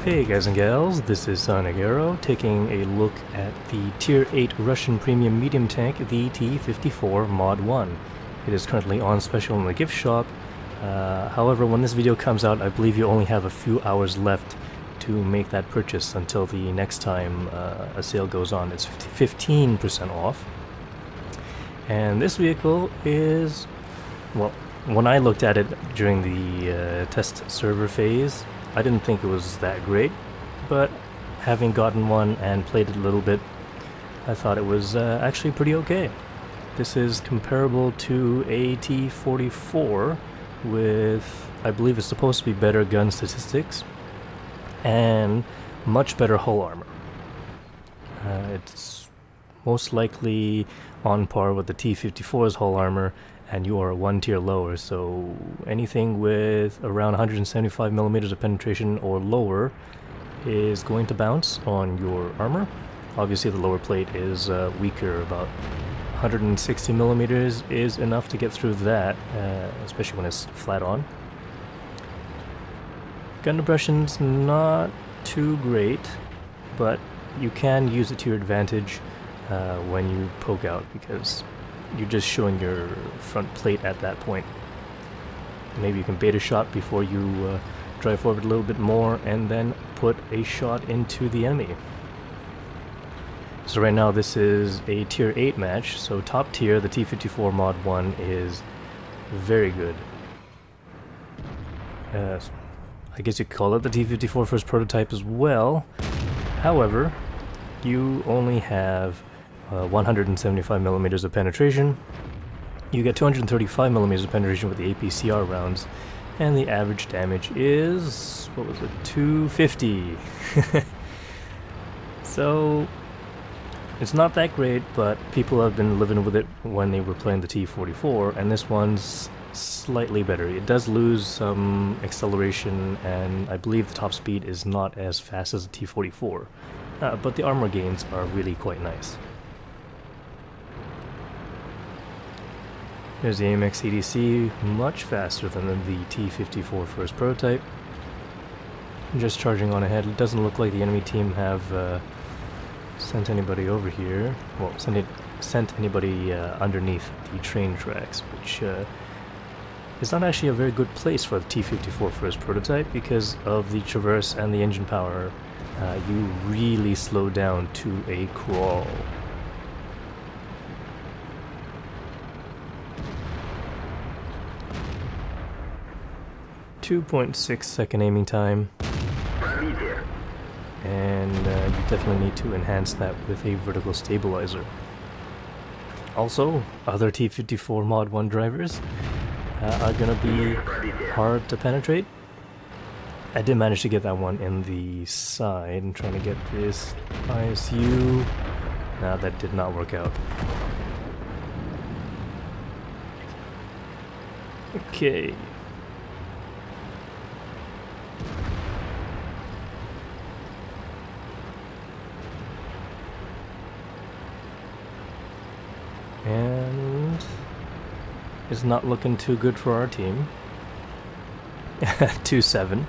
Hey guys and gals, this is Sonic Arrow taking a look at the Tier 8 Russian Premium Medium Tank, the T-54 Mod 1. It is currently on special in the gift shop. However, when this video comes out, I believe you only have a few hours left to make that purchase until the next time a sale goes on. It's 15% off. And this vehicle is, well, when I looked at it during the test server phase, I didn't think it was that great, but having gotten one and played it a little bit, I thought it was actually pretty okay. This is comparable to a T-44 with, I believe it's supposed to be better gun statistics and much better hull armor. It's most likely on par with the T-54's hull armor, and you are one tier lower, so anything with around 175 millimeters of penetration or lower is going to bounce on your armor. Obviously the lower plate is weaker, about 160 millimeters is enough to get through that, especially when it's flat on. Gun depression's not too great, but you can use it to your advantage when you poke out, because you're just showing your front plate at that point. Maybe you can bait a shot before you drive forward a little bit more and then put a shot into the enemy. So right now this is a Tier 8 match, so top tier, the T-54 Mod 1 is very good. I guess you could call it the T-54 first prototype as well. However, you only have 175 millimeters of penetration. You get 235 millimeters of penetration with the APCR rounds, and the average damage is, what was it, 250. So it's not that great, but people have been living with it when they were playing the T-44, and this one's slightly better. It does lose some acceleration, and I believe the top speed is not as fast as the T-44, but the armor gains are really quite nice. Here's the AMX EDC, much faster than the T-54 first prototype. Just charging on ahead. It doesn't look like the enemy team have sent anybody over here. Well, sent anybody underneath the train tracks, which is not actually a very good place for the T-54 first prototype because of the traverse and the engine power. You really slow down to a crawl. 2.6 second aiming time, and you definitely need to enhance that with a vertical stabilizer. Also, other T-54 Mod 1 drivers are going to be hard to penetrate. I did manage to get that one in the side. I'm trying to get this ISU. Nah, that did not work out. Okay. And it's not looking too good for our team. 2-7.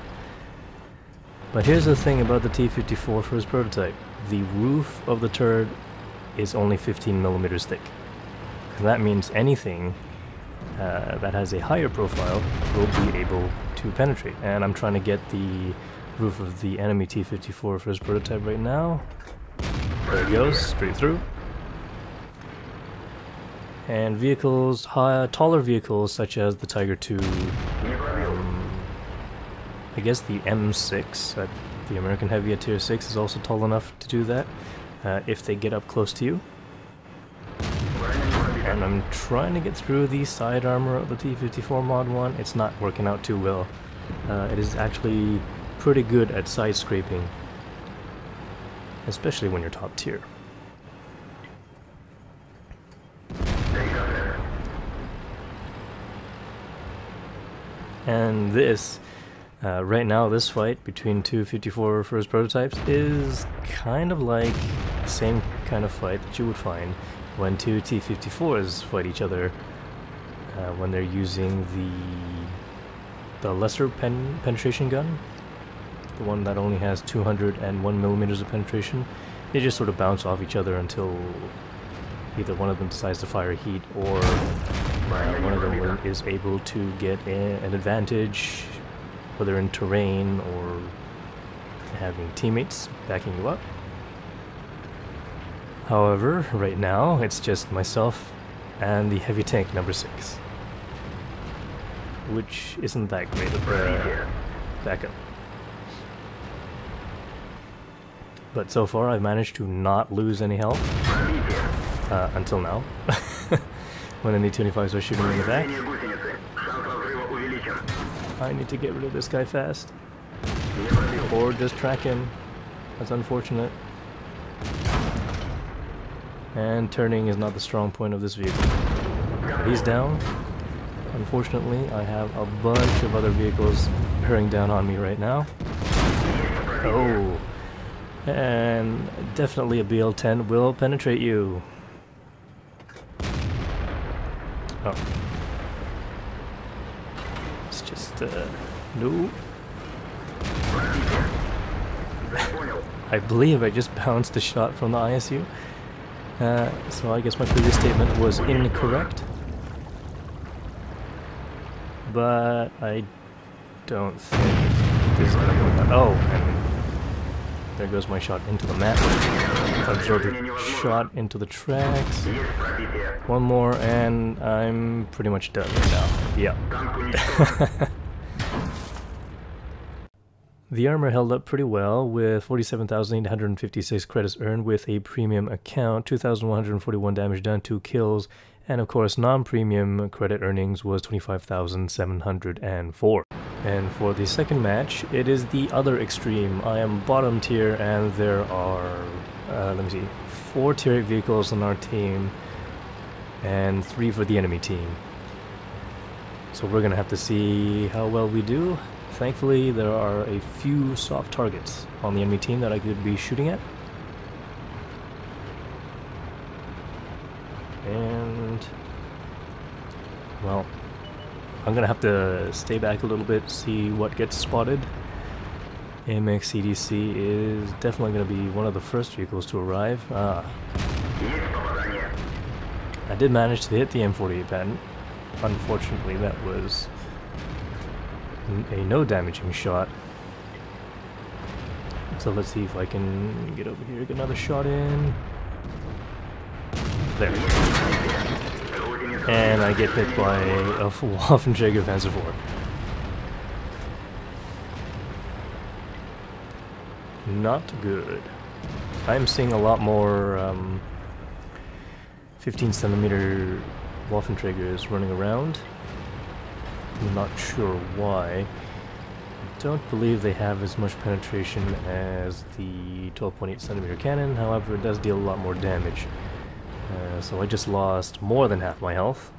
But here's the thing about the T-54 first prototype. The roof of the turret is only 15 millimeters thick. And that means anything that has a higher profile will be able to penetrate. And I'm trying to get the roof of the enemy T-54 first prototype right now. There it goes, straight through. And vehicles, taller vehicles such as the Tiger II, I guess the M6, the American Heavy at Tier 6 is also tall enough to do that, if they get up close to you. And I'm trying to get through the side armor of the T-54 Mod 1. It's not working out too well. It is actually pretty good at side scraping, especially when you're top tier. And this, right now, this fight between two 54 first prototypes is kind of like the same kind of fight that you would find when two T-54s fight each other when they're using the lesser penetration gun. the one that only has 201 millimeters of penetration, they just sort of bounce off each other until either one of them decides to fire heat, or one of them is able to get an advantage, whether in terrain or having teammates backing you up. However, right now it's just myself and the heavy tank number 6, which isn't that great of a backup. But so far I've managed to not lose any health, until now, when any T-25s are shooting me in the back. I need to get rid of this guy fast, or just track him. That's unfortunate. And turning is not the strong point of this vehicle. He's down. Unfortunately, I have a bunch of other vehicles bearing down on me right now. Oh, and definitely a BL-10 will penetrate you. Oh. It's just, no. I believe I just bounced a shot from the ISU. So I guess my previous statement was incorrect. But I don't think this is going to work out. Oh, and there goes my shot into the map. Absorb the shot into the tracks. One more and I'm pretty much done right now. Yeah. The armor held up pretty well with 47,856 credits earned with a premium account, 2,141 damage done, 2 kills, and of course non-premium credit earnings was 25,704. And for the second match, it is the other extreme. I am bottom tier and there are, let me see, 4 tier 8 vehicles on our team and 3 for the enemy team. So we're gonna have to see how well we do. Thankfully, there are a few soft targets on the enemy team that I could be shooting at. And, well, I'm gonna have to stay back a little bit, see what gets spotted. AMX CDC is definitely gonna be one of the first vehicles to arrive. I did manage to hit the M48 patent. Unfortunately, that was a no damaging shot. So let's see if I can get over here, get another shot in. There. And I get hit by a Waffenträger Panzer IV. Not good. I'm seeing a lot more 15 centimeter Waffenträgers running around. I'm not sure why. I don't believe they have as much penetration as the 12.8 centimeter cannon, however it does deal a lot more damage. So I just lost more than half my health.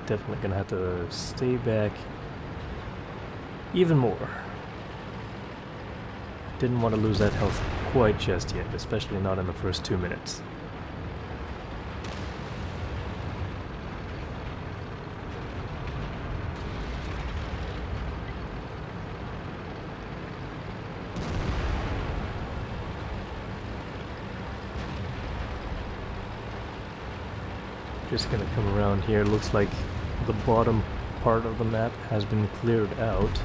Definitely gonna have to stay back even more. Didn't want to lose that health quite just yet, especially not in the first 2 minutes. Just gonna come around here. Looks like the bottom part of the map has been cleared out.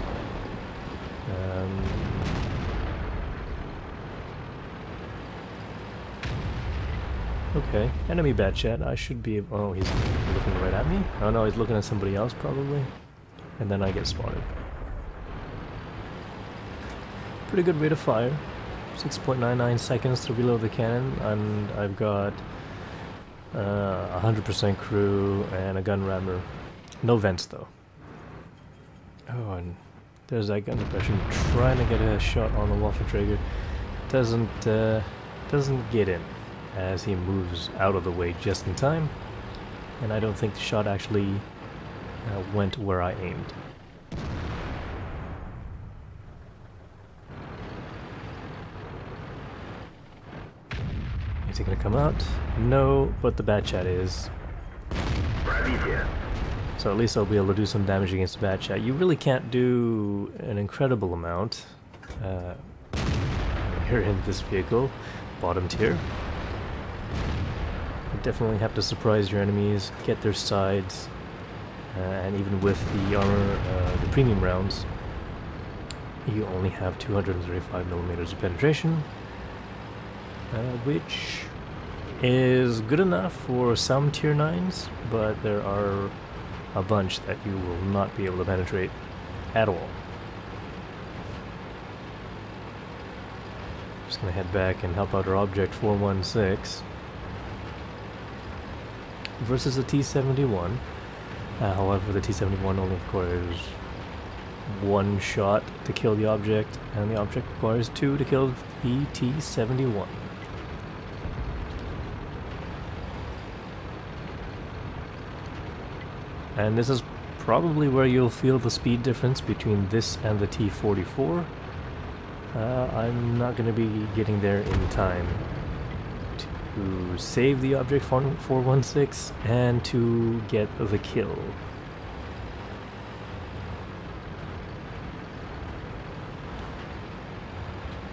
Okay, enemy Batchat. I should be able. Oh, he's looking right at me. Oh no, he's looking at somebody else probably. And then I get spotted. Pretty good rate of fire. 6.99 seconds to reload the cannon, and I've got 100% crew and a gun rammer. No vents though. Oh, and there's that gun depression trying to get a shot on the Waffenträger. Doesn't get in as he moves out of the way just in time, and I don't think the shot actually went where I aimed. Is he gonna come out? No, but the Batchat is. So at least I'll be able to do some damage against the Bat Chat. You really can't do an incredible amount here in this vehicle, bottom tier. You definitely have to surprise your enemies, get their sides, and even with the armor, the premium rounds, you only have 235mm of penetration, which is good enough for some tier 9s, but there are a bunch that you will not be able to penetrate at all. Just gonna head back and help out our object 416 versus the T-71. However, the T-71 only requires one shot to kill the object, and the object requires 2 to kill the T-71. And this is probably where you'll feel the speed difference between this and the T-44. I'm not going to be getting there in time to save the object 416 and to get the kill.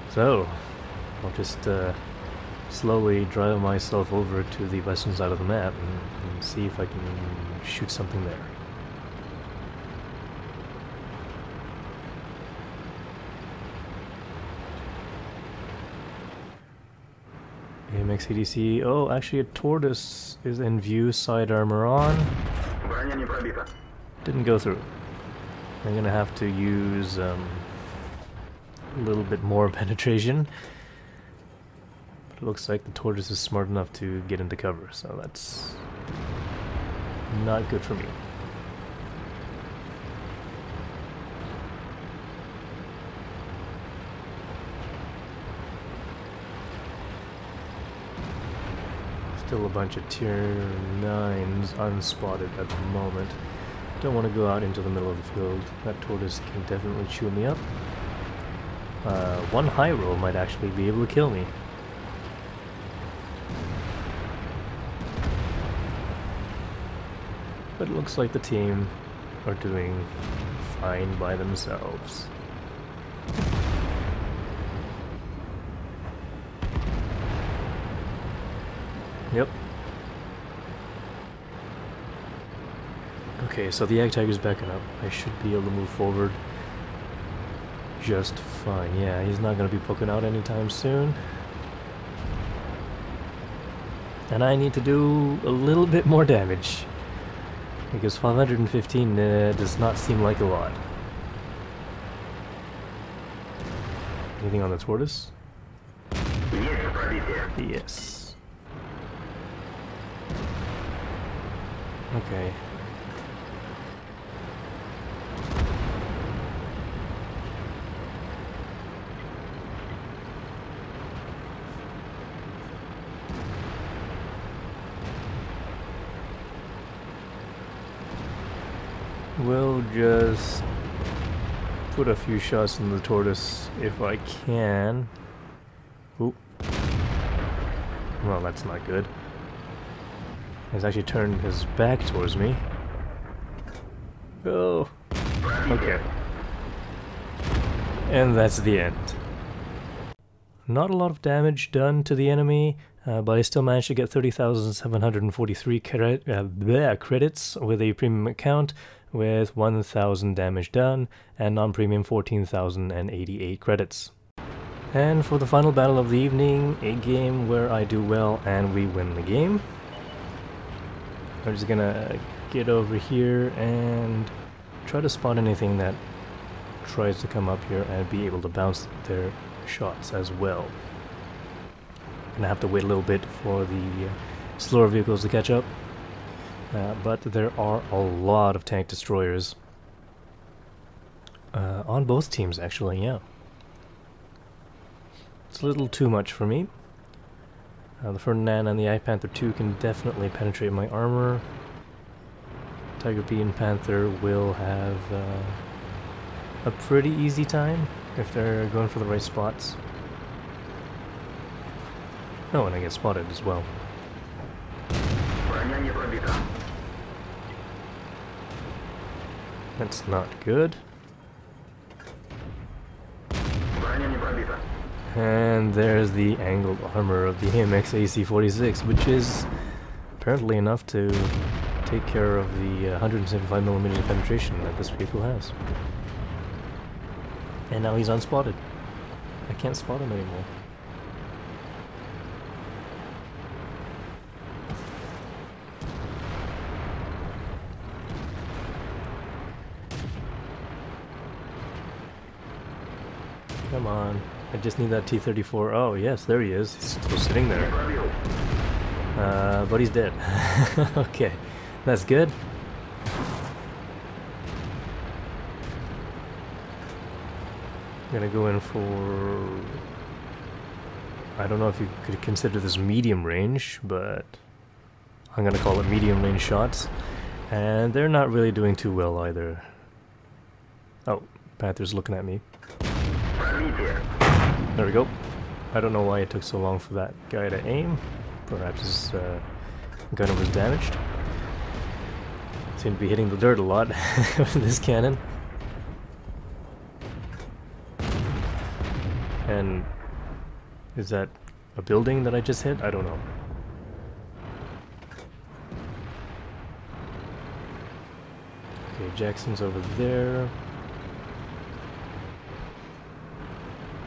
So, I'll just slowly drive myself over to the western side of the map and see if I can shoot something there. AMX ADC. Oh, actually a tortoise is in view, side armor on. Didn't go through. I'm gonna have to use a little bit more penetration. But it looks like the tortoise is smart enough to get into cover, so that's not good for me. Still a bunch of tier 9s unspotted at the moment. Don't want to go out into the middle of the field. That tortoise can definitely chew me up. One high roll might actually be able to kill me. But it looks like the team are doing fine by themselves. Yep. Okay, so the Ag Tiger's backing up. I should be able to move forward just fine. Yeah, he's not going to be poking out anytime soon. And I need to do a little bit more damage, because 515 does not seem like a lot. Anything on the tortoise? Yes. Okay. We'll just put a few shots in the tortoise if I can. Oop. Well, that's not good. He's actually turned his back towards me. Oh. Okay. And that's the end. Not a lot of damage done to the enemy, but I still managed to get 30,743 credits with a premium account, with 1,000 damage done, and non-premium 14,088 credits. And for the final battle of the evening, a game where I do well and we win the game. I'm just gonna get over here and try to spot anything that tries to come up here and be able to bounce their shots as well. Gonna have to wait a little bit for the slower vehicles to catch up, but there are a lot of tank destroyers on both teams actually, yeah. It's a little too much for me. The Ferdinand and the Eye Panther 2 can definitely penetrate my armor. Tiger B and Panther will have a pretty easy time if they're going for the right spots. Oh, and I get spotted as well. That's not good. And there's the angled armor of the AMX AC-46, which is apparently enough to take care of the 175mm penetration that this vehicle has. And now he's unspotted. I can't spot him anymore. Come on. I just need that T-34. Oh, yes, there he is. He's still sitting there. But he's dead. Okay, that's good. I'm gonna go in for... I don't know if you could consider this medium range, but I'm gonna call it medium range shots. And they're not really doing too well either. Oh, Panther's looking at me. There we go. I don't know why it took so long for that guy to aim. Perhaps his gun was damaged. Seemed to be hitting the dirt a lot with this cannon. And is that a building that I just hit? I don't know. Okay, Jackson's over there.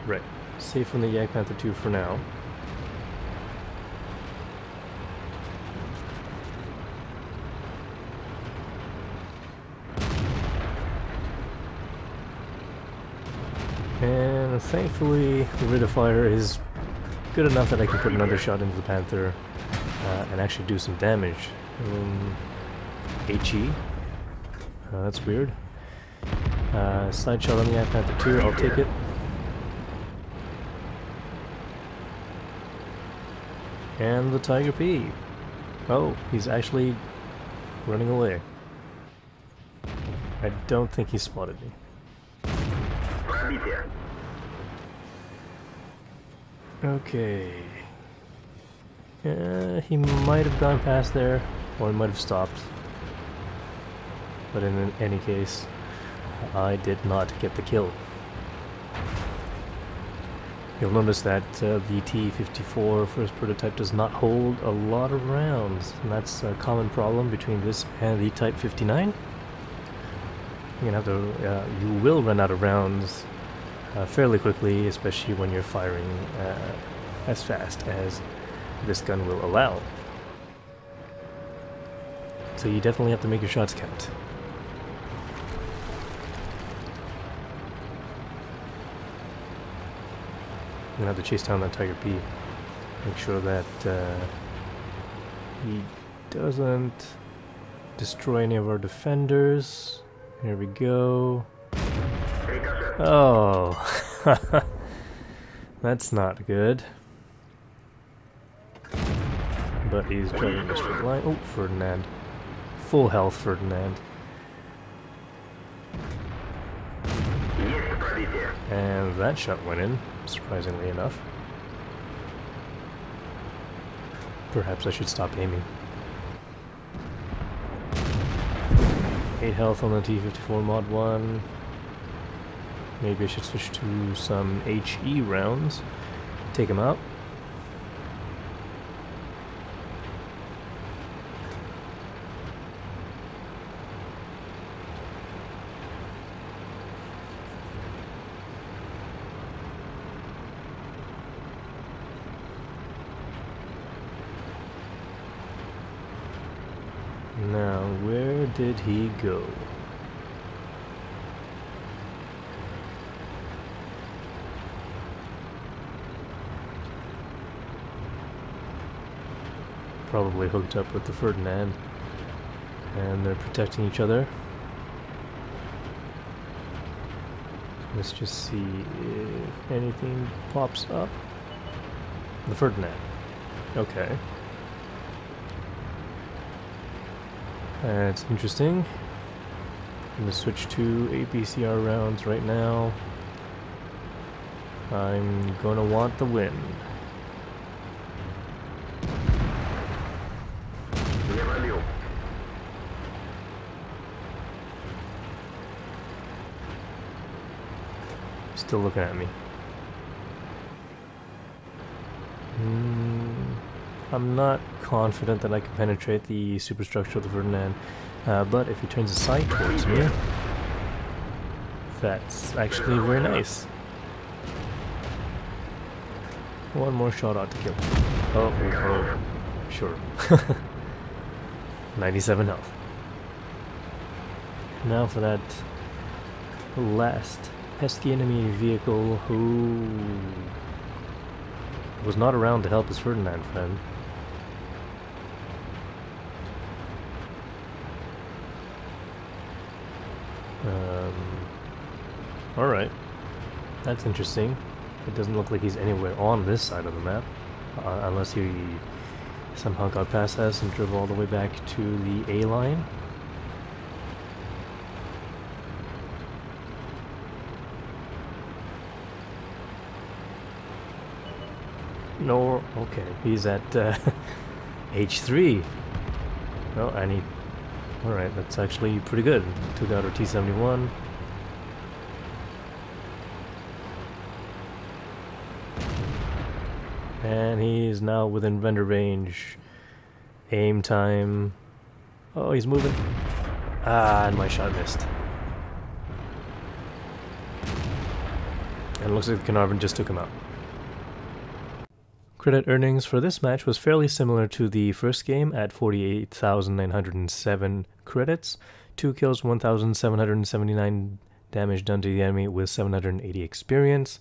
Right. Safe from the Yak Panther 2 for now. And thankfully the rate of fire is good enough that I can put another shot into the Panther and actually do some damage. HE. That's weird. Side shot on the Yak Panther 2, I'll take it. And the Tiger P. Oh, he's actually running away. I don't think he spotted me. Okay. He might have gone past there, or he might have stopped. But in any case, I did not get the kill. You'll notice that the T-54 first prototype does not hold a lot of rounds, and that's a common problem between this and the Type 59. You're gonna have to, you will run out of rounds fairly quickly, especially when you're firing as fast as this gun will allow. So you definitely have to make your shots count. I'm gonna have to chase down that Tiger P. Make sure that he doesn't destroy any of our defenders. Here we go. Oh, that's not good. But he's driving this straight line. Oh, Ferdinand. Full health, Ferdinand. And that shot went in, surprisingly enough. Perhaps I should stop aiming. 8 health on the T-54 Mod 1. Maybe I should switch to some HE rounds. Take him out. Now, where did he go? Probably hooked up with the Ferdinand, and they're protecting each other. Let's just see if anything pops up. The Ferdinand. Okay. That's interesting. I'm going to switch to APCR rounds right now. I'm going to want the win. still looking at me. I'm not confident that I can penetrate the superstructure of the Ferdinand, but if he turns his sight towards me, that's actually very nice. One more shot ought to kill him. Oh, sure. 97 health. Now for that last pesky enemy vehicle who was not around to help his Ferdinand friend. Alright. That's interesting. It doesn't look like he's anywhere on this side of the map. Unless he somehow got past us and drove all the way back to the A line. No, okay, he's at H3. Oh, and he... Alright, that's actually pretty good. Took out our T-71. And he's now within render range. Aim time. Oh, he's moving. Ah, and my shot missed. And it looks like Carnarvon just took him out. Credit earnings for this match was fairly similar to the first game at 48,907 credits. 2 kills, 1,779 damage done to the enemy with 780 experience.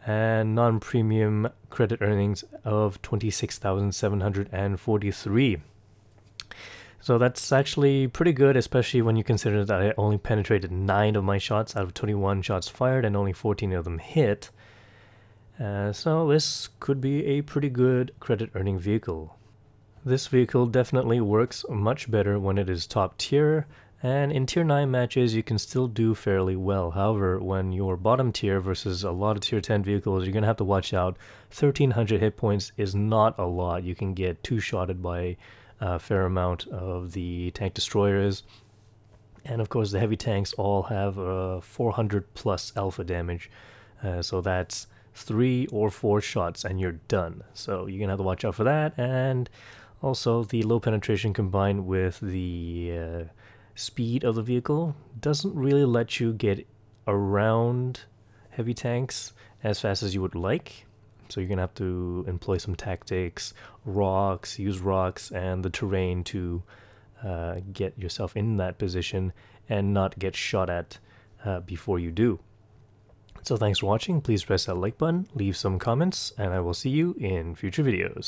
And non-premium credit earnings of 26,743. So that's actually pretty good, especially when you consider that I only penetrated 9 of my shots out of 21 shots fired and only 14 of them hit. So this could be a pretty good credit earning vehicle. This vehicle definitely works much better when it is top tier, and in tier 9 matches you can still do fairly well. However, when you're bottom tier versus a lot of tier 10 vehicles, you're going to have to watch out. 1300 hit points is not a lot. You can get two-shotted by a fair amount of the tank destroyers. And of course the heavy tanks all have 400 plus alpha damage. So that's 3 or 4 shots and you're done. So you're going to have to watch out for that. And also the low penetration combined with the speed of the vehicle doesn't really let you get around heavy tanks as fast as you would like. So you're going to have to employ some tactics, use rocks and the terrain to get yourself in that position and not get shot at before you do. So thanks for watching. Please press that like button, leave some comments, and I will see you in future videos.